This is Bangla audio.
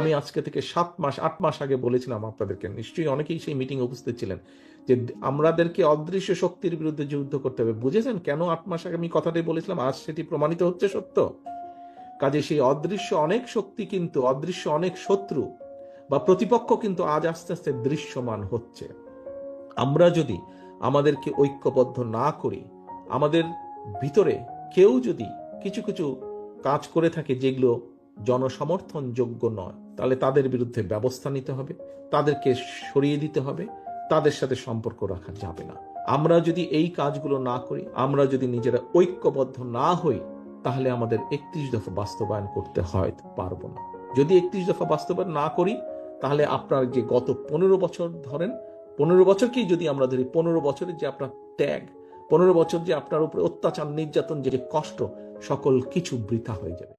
আমি আজকে থেকে 7 মাস 8 মাস আগে বলেছিলাম আপনাদেরকে, নিশ্চয়ই অনেকেই সেই মিটিং উপস্থিত ছিলেন, যে আমাদেরকে অদৃশ্য শক্তির বিরুদ্ধে যুদ্ধ করতে হবে। বুঝেছেন কেন 8 মাস আগে আমি কথাটাই বলেছিলাম? আজ সেটি প্রমাণিত হচ্ছে সত্য। কাজে সেই অদৃশ্য অনেক শক্তি কিন্তু, অদৃশ্য অনেক শত্রু বা প্রতিপক্ষ কিন্তু আজ আস্তে আস্তে দৃশ্যমান হচ্ছে। আমরা যদি আমাদেরকে ঐক্যবদ্ধ না করি, আমাদের ভিতরে কেউ যদি কিছু কিছু কাজ করে থাকে যেগুলো জনসমর্থনযোগ্য নয়, তাহলে তাদের বিরুদ্ধে ব্যবস্থা নিতে হবে, তাদেরকে সরিয়ে দিতে হবে, তাদের সাথে সম্পর্ক রাখা যাবে না। আমরা যদি এই কাজগুলো না করি, আমরা যদি নিজেরা ঐক্যবদ্ধ না হই, তাহলে আমাদের 31 দফা বাস্তবায়ন করতে হয় পারবো না। যদি 31 দফা বাস্তবায়ন না করি, তাহলে আপনার যে গত 15 বছর ধরেন, 15 বছরকেই যদি আমরা ধরি, 15 বছরের যে আপনার ত্যাগ, 15 বছর যে আপনার উপরে অত্যাচার, নির্যাতন, যে কষ্ট, সকল কিছু বৃথা হয়ে যাবে।